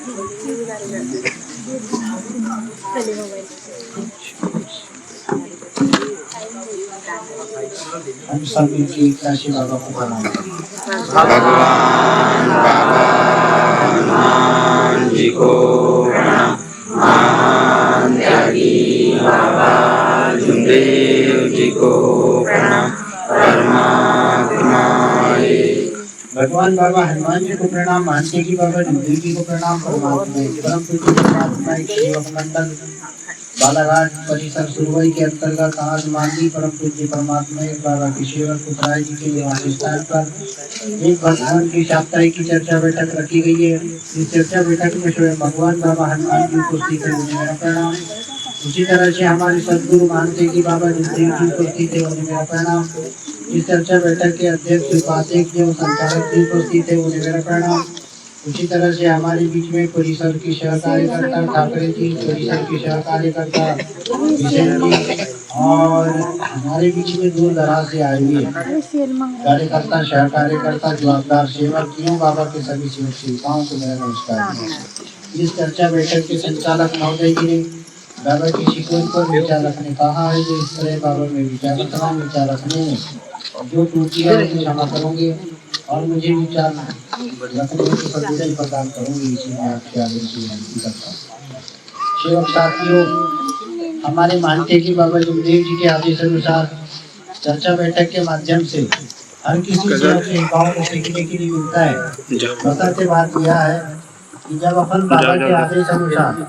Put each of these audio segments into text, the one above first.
हम सब मिलकर काशी बाबा को प्रणाम करें। भगवान बाबा हनुमान जी को प्रणाम। महान त्यागी बाबा जुमदेव जी को प्रणाम। परमात्मा भगवान बाबा हनुमान जी को प्रणाम। महान त्यागी बाबा जुमदेव जी को प्रणाम। परमात्मा परम पूज्य परमात्मा सेवक मंडल बालाघाट परिसर सुरवई के अंतर्गत आज माननीय परम पूज्य परमात्मा बाबा किशोर पुत्राय जी के निवास स्थान पर एक भगवान की साप्ताहिक की चर्चा बैठक रखी गई है। इस चर्चा बैठक में स्वयं भगवान बाबा हनुमान जी उपस्थित है, उन्हें मेरा प्रणाम। उसी तरह से हमारे सदगुरु महान त्यागी बाबा जुमदेव जी उपस्थित है, उन्हें मेरा प्रणाम। इस चर्चा बैठक के अध्यक्ष उपाध्यक्ष जो संचालक जी उपस्थित है, उन्हें मेरा प्रणाम। उसी तरह से हमारे बीच में परिसर की सहकार्यकर्ता ठाकरे जी, परिसर की सहकार्यकर्ता विजय जी और हमारे बीच में दूर दराज से आए हुए कार्यकर्ता सहकार्यकर्ता जवाबदार सेवकियों बाबा के सभी सेवक सेविकाओं को मेरा नमस्कार। इस चर्चा बैठक के संचालक महोदय जी ने बाबा की शिकवत पर विचार रखने कहा है। जो इस तरह बाबा में विचार रखने में जो त्रुटियां क्षमा करोगे और मुझे विचार रखने की सदुपयोग प्रदान करूंगी, इसी में आपसे आगे से विनती करता हूँ। सेवक साथियों, हमारे मानते कि बाबा जुमदेव जी के आदेश अनुसार चर्चा बैठक के माध्यम से हर किसी से अपने गाँव को सीखने के लिए मिलता है। बताते बात यह है कि जब अपन बाबा के आदेश अनुसार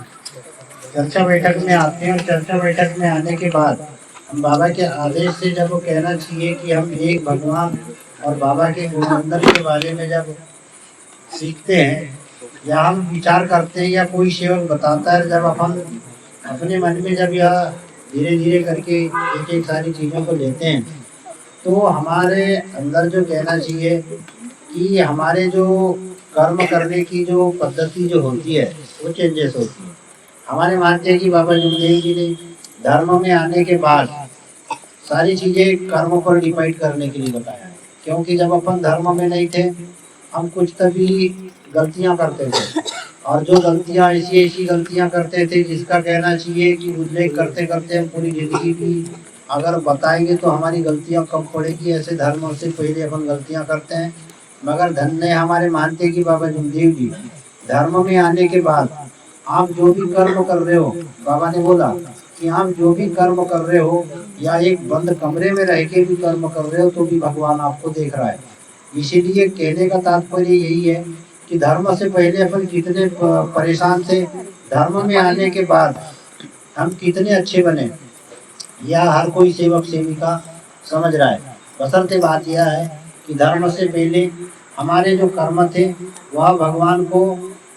चर्चा बैठक में आते हैं और चर्चा बैठक में आने के बाद हम बाबा के आदेश से जब वो कहना चाहिए कि हम एक भगवान और बाबा के गुणमंडल के बारे में जब सीखते हैं या हम विचार करते हैं या कोई सेवक बताता है, जब अपन अपने मन में जब यह धीरे धीरे करके एक एक सारी चीज़ों को लेते हैं तो हमारे अंदर जो कहना चाहिए कि हमारे जो कर्म करने की जो पद्धति जो होती है वो चेंजेस होती है। हमारे मानते हैं कि बाबा जुमदेव जी ने धर्म में आने के बाद सारी चीज़ें कर्म पर डिपेंड करने के लिए बताया है, क्योंकि जब अपन धर्म में नहीं थे हम कुछ तभी गलतियां करते थे और जो गलतियां ऐसी गलतियां करते थे जिसका कहना चाहिए कि उल्लेख करते करते हम पूरी जिंदगी भी अगर बताएंगे तो हमारी गलतियां कम पड़ेगी। ऐसे धर्म से पहले अपन गलतियां करते हैं, मगर धन्य हमारे मानते कि बाबा जुमदेव जी धर्म में आने के बाद आप जो भी कर्म कर रहे हो, बाबा ने बोला कि आप जो भी कर्म कर रहे हो या एक बंद कमरे में रह के भी कर्म कर रहे हो तो भी भगवान आपको देख रहा है। इसीलिए कहने का तात्पर्य यही है कि धर्म से पहले अपन कितने परेशान थे, धर्म में आने के बाद हम कितने अच्छे बने, यह हर कोई सेवक सेविका समझ रहा है। बसंत बात यह है कि धर्म से पहले हमारे जो कर्म थे वह भगवान को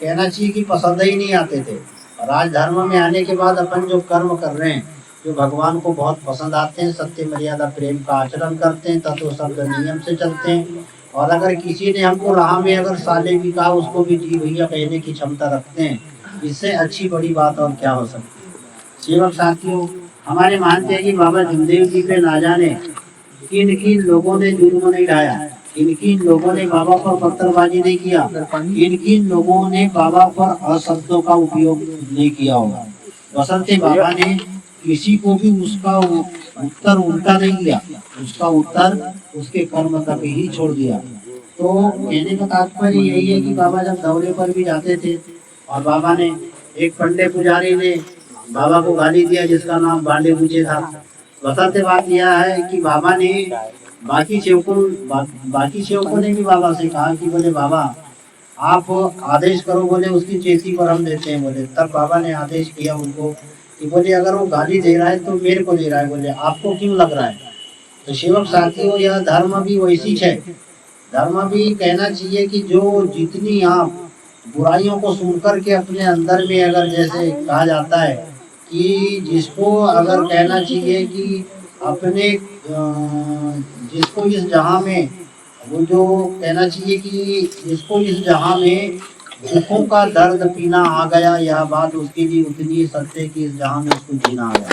कहना चाहिए कि पसंद ही नहीं आते थे, और आज धर्म में आने के बाद अपन जो कर्म कर रहे हैं जो भगवान को बहुत पसंद आते हैं, सत्य मर्यादा प्रेम का आचरण करते हैं, तत्व शब्द नियम से चलते हैं। और अगर किसी ने हमको राह में अगर साले भी कहा उसको भी जी भैया कहने की क्षमता रखते हैं, इससे अच्छी बड़ी बात और क्या हो सकती है। सेवक साथियों, हमारे मानते हैं कि बाबा जुमदेव जी पे ना जाने किन किन लोगों ने जुर्म नहीं ढाया, किन किन लोगों ने बाबा पर पत्थरबाजी नहीं किया, किन किन लोगों ने बाबा पर अशब्दों का उपयोग नहीं किया होगा। बसंत बाबा ने किसी को भी उसका उत्तर उल्टा नहीं दिया, उसका उत्तर उसके कर्म तक ही छोड़ दिया। तो कहने का तात्पर्य यही है कि बाबा जब दौरे पर भी जाते थे और बाबा ने एक पंडे पुजारी ने बाबा को गाली दिया जिसका नाम बांडे पूछे था। बताते बात यह है कि बाबा ने बाकी सेवकों ने भी बाबा से कहा कि बोले बाबा आप आदेश करो, बोले उसकी चेती पर हम देते हैं। बोले तब बाबा ने आदेश किया उनको कि बोले अगर वो गाली दे रहा है तो मेरे को दे रहा है, बोले आपको क्यों लग रहा है। तो सेवक साथियों, यह धर्म भी वैसी है। धर्म भी कहना चाहिए कि जो जितनी आप बुराइयों को सुनकर के अपने अंदर में अगर जैसे कहा जाता है कि जिसको अगर कहना चाहिए कि अपने जिसको इस जहां में वो जो कहना चाहिए कि जिसको इस जहां में दुखों का दर्द पीना आ गया, यह बात उसके लिए उतनी सत्य कि इस जहां में उसको जीना आ गया।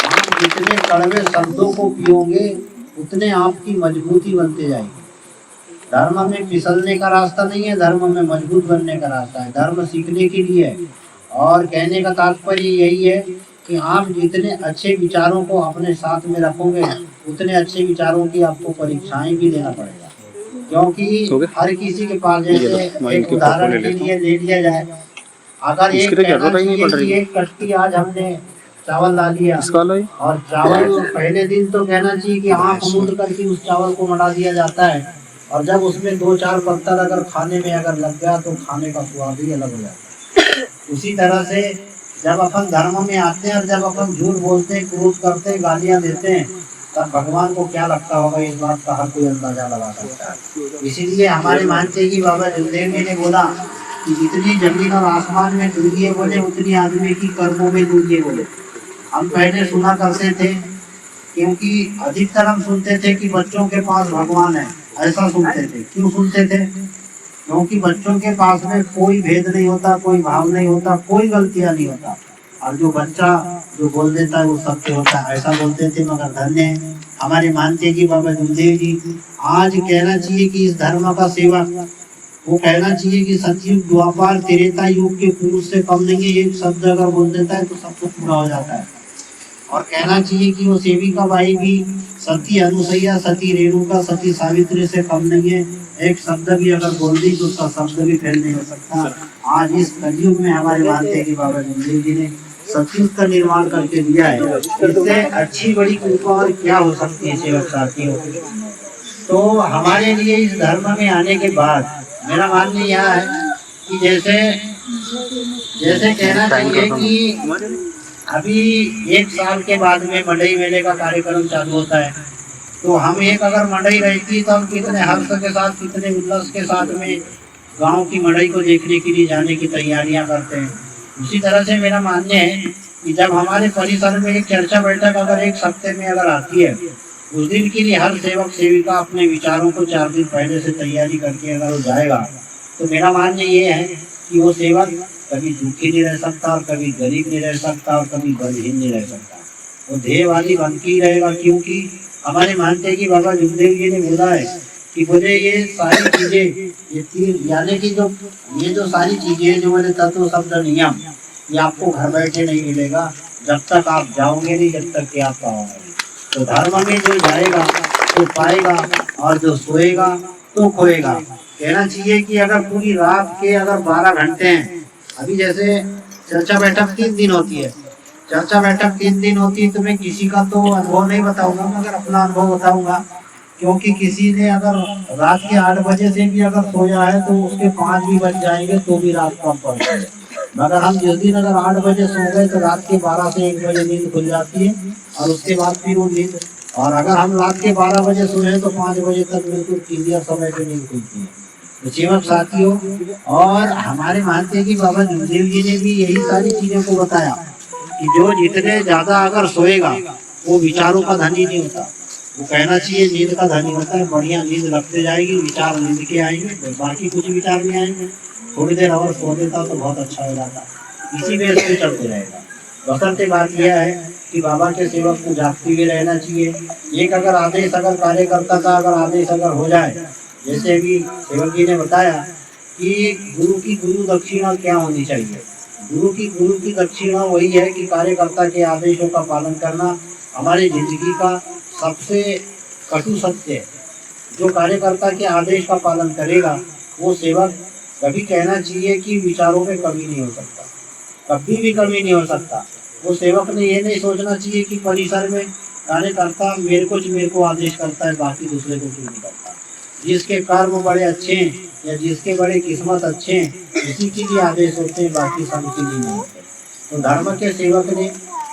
आप जितने कड़वे शब्दों को पियोगे उतने आपकी मजबूती बनते जाएगी। धर्म में फिसलने का रास्ता नहीं है, धर्म में मजबूत बनने का रास्ता है। धर्म सीखने के लिए है। और कहने का तात्पर्य यही है कि आप जितने अच्छे विचारों को अपने साथ में रखोगे, उतने अच्छे विचारों की आपको परीक्षाएं भी देना पड़ेगा। क्योंकि हर किसी के पास, जैसे एक उदाहरण के लिए ले लिया जाए, अगर एक एक कट्टी आज हमने चावल डाल दिया और चावल पहले दिन तो कहना चाहिए कि आँख मूंद करके उस चावल को मटा दिया जाता है, और जब उसमें 2-4 पत्थर अगर खाने में अगर लग गया तो खाने का स्वाद ही अलग हो जाता है। उसी तरह से जब अपन धर्म में आते हैं और जब अपन झूठ बोलते हैं, क्रोध करते हैं, गालियां देते हैं, तब भगवान को क्या लगता होगा, इस बात का हर कोई अंदाजा लगा सकता है। इसीलिए हमारे मानते कि बाबा जमदेव जी ने बोला कि जितनी जमीन और आसमान में दूरिये बोले, उतनी आदमी की कर्मों में दूरिये बोले। हम पहले सुना करते थे, क्योंकि अधिकतर हम सुनते थे कि बच्चों के पास भगवान है, ऐसा सुनते थे। क्यों सुनते थे? क्योंकि बच्चों के पास में कोई भेद नहीं होता, कोई भाव नहीं होता, कोई गलतियां नहीं होता, और जो बच्चा जो बोल देता है वो सत्य होता है, ऐसा बोलते थे। मगर धन्य है हमारे मानते कि बाबा जमदेव जी आज कहना चाहिए कि इस धर्म का सेवक, वो कहना चाहिए कि सतयुग, द्वापर, त्रेता युग के पुरुष से कम नहीं है। एक शब्द अगर बोल देता है तो सब कुछ पूरा हो जाता है। और कहना चाहिए कि वो सेविका बाई भी सती अनुसैया, सती रेणुका, सती सावित्री से कम नहीं है। एक शब्द भी अगर बोल दी तो उसका शब्द भी फैल नहीं हो सकता। आज इस कलयुग में हमारे मानते हैं कि बाबा जमदेव जी ने सतयुग का निर्माण करके दिया है। इससे अच्छी बड़ी कृपा और क्या हो सकती है सेवक साथियों। तो हमारे लिए इस धर्म में आने के बाद मेरा मानना यह है कि जैसे कहना चाहिए कि अभी 1 साल के बाद में मंडई मेले का कार्यक्रम चालू होता है, तो हम एक अगर मंडई रहती तो हम कितने हर्ष के साथ, कितने उल्लास के साथ में गांव की मंडई को देखने के लिए जाने की तैयारियां करते हैं। उसी तरह से मेरा मानना है कि जब हमारे परिसर में एक चर्चा बैठक अगर 1 हफ्ते में अगर आती है, उस दिन के लिए हर सेवक सेविका अपने विचारों को 4 दिन पहले से तैयारी करके अगर वो जाएगा, तो मेरा मानना ये है कि वो सेवक कभी दुखी नहीं रह सकता, और कभी गरीब नहीं रह सकता, और कभी बलहीन नहीं रह सकता। वो ध्येयवादी बन के ही रहेगा। क्योंकि हमारे मानते हैं कि बाबा जमदेव जी ने बोला है कि बोले ये सारी चीजें, यानी कि ये जो सारी चीजें जो बोले तत्व, शब्द, नियम, ये आपको घर बैठे नहीं मिलेगा, जब तक आप जाओगे नहीं, जब तक कि आप पाओगे। तो धर्म में जो जाएगा तो पाएगा, और जो सोएगा तो खोएगा। कहना चाहिए कि अगर पूरी रात के अगर 12 घंटे हैं, अभी जैसे चर्चा बैठक 3 दिन होती है, चर्चा बैठक 3 दिन होती है, तो मैं किसी का तो अनुभव नहीं बताऊंगा, मगर अपना अनुभव बताऊंगा। क्योंकि किसी ने अगर रात के 8 बजे से भी अगर सोया है तो उसके 5 भी बज जाएंगे तो भी रात कम पड़ जाएगी। मगर हम जिस दिन अगर 8 बजे सो गए तो रात के 12 से 1 बजे नींद खुल जाती है, और उसके बाद फिर वो नींद, और अगर हम रात के 12 बजे सोए तो 5 बजे तक बिल्कुल क्लियर समय पे नींद खुलती है। तो सेवक साथियों, और हमारे मानते हैं कि बाबा जमदेव जी ने भी यही सारी चीजों को बताया कि जो जितने ज्यादा अगर सोएगा वो विचारों का धनी नहीं होता, वो कहना चाहिए नींद का धनी होता है। बढ़िया नींद लगते जाएगी, विचार नींद के आएंगे, बाकी कुछ विचार नहीं आएंगे। थोड़ी देर और सो देता तो बहुत अच्छा हो जाता, इसी बेस पे चलते रहेगा। बसंत बात यह है कि बाबा के सेवक को जागते हुए रहना चाहिए। एक अगर आदेश, अगर कार्यकर्ता का अगर आदेश अगर हो जाए, जैसे अभी सेवक जी ने बताया कि गुरु की गुरु दक्षिणा क्या होनी चाहिए। गुरु की दक्षिणा वही है कि कार्यकर्ता के आदेशों का पालन करना हमारी जिंदगी का सबसे कटु सत्य है। जो कार्यकर्ता के आदेश का पालन करेगा वो सेवक, कभी कहना चाहिए कि विचारों में कमी नहीं हो सकता, कभी भी कमी नहीं हो सकता। वो सेवक ने ये नहीं सोचना चाहिए कि परिसर में कार्यकर्ता मेरे को आदेश करता है, बाकी दूसरे को क्यों नहीं करता। जिसके कर्म बड़े अच्छे हैं या जिसके बड़े किस्मत अच्छे हैं, उसी के लिए आदेश होते हैं, बाकी सब के लिए नहीं होते। तो धर्म के सेवक ने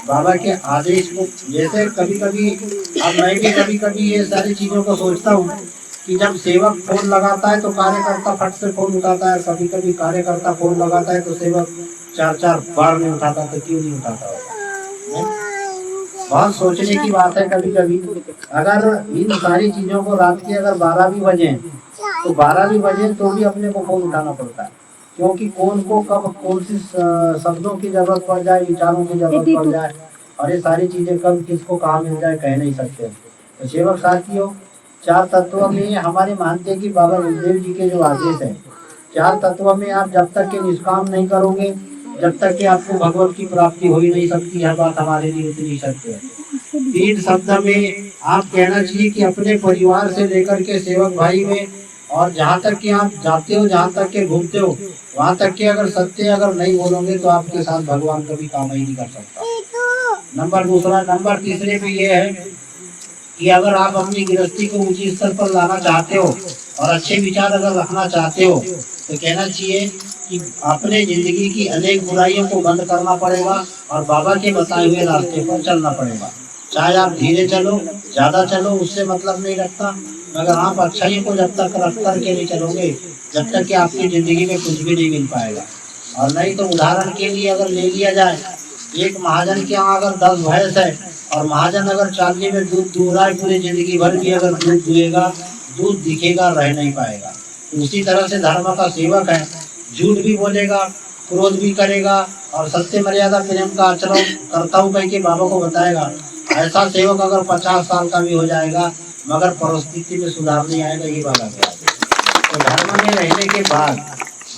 बाबा के आदेश को, जैसे कभी कभी, अब मैं भी कभी कभी ये सारी चीज़ों को सोचता हूँ कि जब सेवक फोन लगाता है तो कार्यकर्ता फट से फोन उठाता है, कभी कभी कार्यकर्ता फोन लगाता है तो सेवक 4-4 बार नहीं उठाता, तो क्यों नहीं उठाता होगा। बहुत सोचने की बात है। कभी कभी अगर इन सारी चीजों को रात के अगर 12 भी बजे तो 12 भी बजे तो भी अपने को फोन उठाना पड़ता है। क्योंकि कौन को कब कौन सी शब्दों की जरूरत पड़ जाए, विचारों की जरूरत पड़ जाए, और ये सारी चीजें कब किसको कहाँ मिल जाए कह नहीं सकते। तो सेवक साथियों, चार तत्वों में हमारे मानते हैं कि बाबा गुरुदेव जी के जो आदेश है, चार तत्वों में आप जब तक के निष्काम नहीं करोगे, जब तक कि आपको भगवत की प्राप्ति हो ही नहीं सकती। यह बात हमारे लिए उतनी सत्य है। तीन शब्द में आप कहना चाहिए कि अपने परिवार से लेकर के सेवक भाई में, और जहाँ तक कि आप जाते हो, जहाँ तक के घूमते हो, वहाँ तक के अगर सत्य अगर नहीं बोलोगे तो आपके साथ भगवान कभी काम ही नहीं कर सकता। नंबर दूसरा, नंबर तीसरे पे ये है कि अगर आप अपनी गृहस्थी को ऊंची स्तर पर लाना चाहते हो और अच्छे विचार अगर रखना चाहते हो, तो कहना चाहिए कि अपने जिंदगी की अनेक बुराइयों को बंद करना पड़ेगा और बाबा के बताए हुए रास्ते पर चलना पड़ेगा। चाहे आप धीरे चलो, ज्यादा चलो, उससे मतलब नहीं रखता, मगर आप अच्छाई को जब तक रख करके नहीं चलोगे, जब तक कि आपकी जिंदगी में कुछ भी नहीं मिल पाएगा। और नहीं तो उदाहरण के लिए अगर ले लिया जाए, एक महाजन के यहाँ अगर 10 भैंस है और महाजन अगर चालनी में दूध दूह रहा है, पूरी जिंदगी भर भी अगर दूध दुहेगा, दूध दिखेगा, रह नहीं पाएगा। तो उसी तरह से धर्म का सेवक है, झूठ भी बोलेगा, क्रोध भी करेगा और सत्य मर्यादा प्रेम का आचरण करता हूँ कह के बाबा को बताएगा। ऐसा सेवक अगर 50 साल का भी हो जाएगा, मगर परिस्थिति में सुधार नहीं आएगा, ये बाबा कह। तो धर्म में रहने के बाद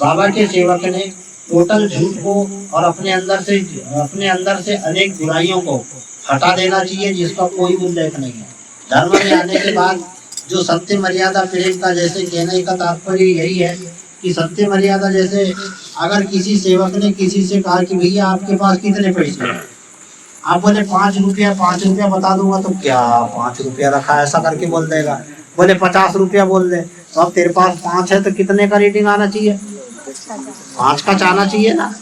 बाबा के सेवक ने टोटल झूठ को और अपने अंदर से अनेक बुराइयों को हटा देना चाहिए, जिसका कोई उल्लेख नहीं है। धर्म में आने के बाद जो सत्य मर्यादा प्रेम का, जैसे कहने का तात्पर्य यही है कि सत्य मर्यादा, जैसे अगर किसी सेवक ने किसी से कहा कि भैया आपके पास कितने पैसे हैं, आप बोले 5 रुपया, 5 रुपया बता दूंगा, तो क्या 5 रुपया रखा ऐसा करके बोल देगा। बोले 50 रुपया बोल दे, तो अब तेरे पास 5 है तो कितने का रेटिंग आना चाहिए? 5 का चाहना चाहिए ना।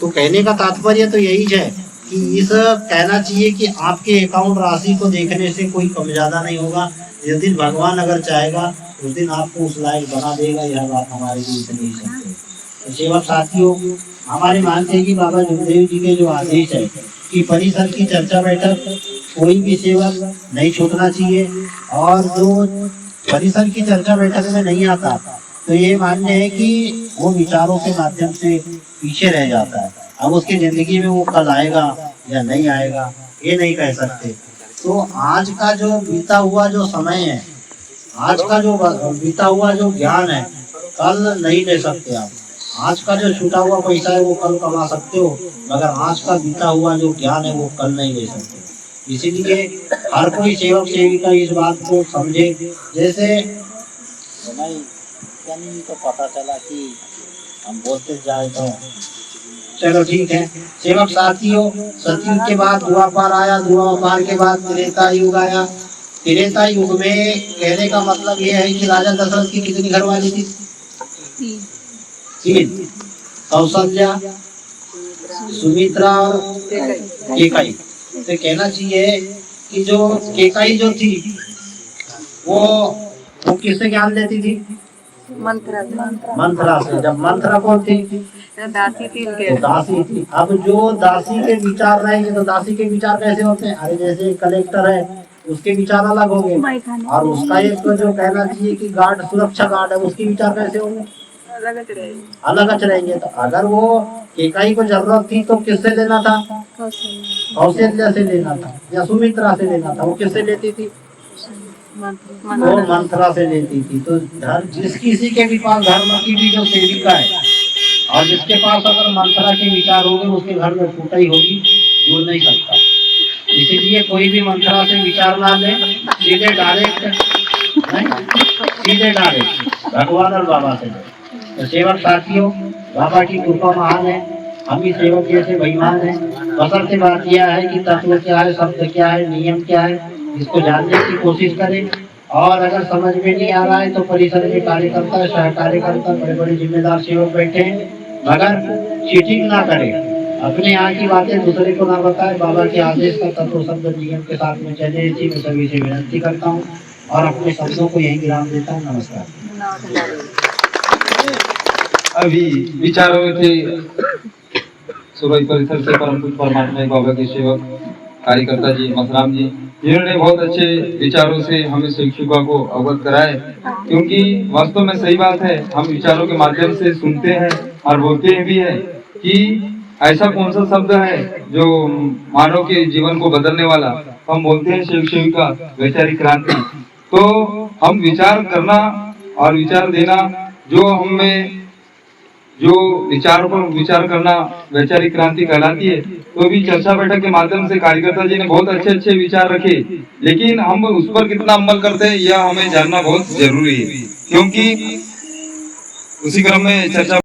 तो कहने का तात्पर्य तो यही है कि इस कहना चाहिए कि आपके अकाउंट राशि को देखने से कोई कम ज्यादा नहीं होगा। जिस दिन भगवान अगर चाहेगा उस दिन आपको उस लायक बना देगा। यह बात हमारे लिए इतनी सत्य है। तो सेवक साथियों, हमारे मानते हैं कि बाबा गुरुदेव जी के जो आदेश है कि परिसर की चर्चा बैठक कोई भी सेवक नहीं छूटना चाहिए, और जो परिसर की चर्चा बैठक में नहीं आता तो ये मानने है कि वो विचारों के माध्यम से पीछे रह जाता है। अब उसकी जिंदगी में वो कल आएगा या नहीं आएगा ये नहीं कह सकते। तो आज का जो बीता हुआ जो समय है, आज का जो बीता हुआ जो ज्ञान है, कल नहीं ले सकते आप। आज का जो छूटा हुआ पैसा है वो कल कमा सकते हो, मगर आज का बीता हुआ जो ज्ञान है वो कल नहीं ले सकते। इसीलिए हर कोई सेवक सेविका इस बात को समझे। जैसे तो पता चला कि हम बोलते जाए तो चलो ठीक है। सेवक साथियों, सतयुग के बाद द्वापर आया, द्वापर के बाद त्रेता युग आया। त्रेता युग में कहने का मतलब ये है कि राजा दशरथ की कितनी घरवाली थी? 3। कौशल्या, सुमित्रा और केकई। तो कहना चाहिए कि जो केकई जो थी वो किससे ज्ञान लेती थी? मंत्रा से। जब मंत्रा कौन थी? दासी थी। तो दासी थी। अब जो दासी के विचार रहेंगे तो दासी के विचार कैसे होते हैं? अरे जैसे कलेक्टर है उसके विचार अलग होंगे, और उसका एक तो जो कहना चाहिए कि गार्ड, सुरक्षा गार्ड है, उसके विचार कैसे होंगे? अलग रहेंगे। तो अगर वो केकई को जरूरत थी तो किससे लेना था? कौशल्या से लेना था या सुमित्रा से लेना था। वो किससे लेती थी? वो मंत्रा से लेती थी। तो जिस किसी के भी पास धर्म की भी जो सेविका है और जिसके पास अगर मंत्रा के विचार होंगे उसके घर में फूटा ही होगी, जुड़ नहीं सकता। इसीलिए कोई भी मंत्रा से विचार ना ले, सीधे डायरेक्ट भगवान और बाबा से ले। तो सेवक साथियों, बाबा की कृपा महान है, हम भी सेवक जैसे बेईमान है। बसंत बात यह है कि तत्व क्या है, शब्द क्या है, नियम क्या है, इसको जानने की कोशिश करें। और अगर समझ में नहीं आ रहा है तो परिसर में कार्यकर्ता, सह कार्यकर्ता, बड़े बड़े जिम्मेदार सेवक बैठे हैं, मगर चीटिंग ना करें, अपने यहाँ की बातें दूसरे को ना बताए, बाबा के आदेश का तत्व शब्द नियम के साथ में चले। इसी में सभी से विनती करता हूँ और अपने शब्दों को यही विराम देता हूँ। नमस्कार। अभी विचारों थे सुबह परिसर से परम पूज्य परमात्मा बाबा के सेवक कार्यकर्ता जी मसराम जी, जिन्होंने बहुत अच्छे विचारों से हमें शिक्षकों को अवगत कराए। क्योंकि वास्तव में सही बात है, हम विचारों के माध्यम से सुनते हैं और बोलते हैं भी है कि ऐसा कौन सा शब्द है जो मानव के जीवन को बदलने वाला। हम बोलते हैं शिव शिव का वैचारिक क्रांति। तो हम विचार करना और विचार देना, जो हमें जो विचारों पर विचार करना वैचारिक क्रांति कहलाती है। तो भी चर्चा बैठक के माध्यम से कार्यकर्ता जी ने बहुत अच्छे अच्छे विचार रखे, लेकिन हम उस पर कितना अमल करते हैं यह हमें जानना बहुत जरूरी है, क्योंकि उसी क्रम में चर्चा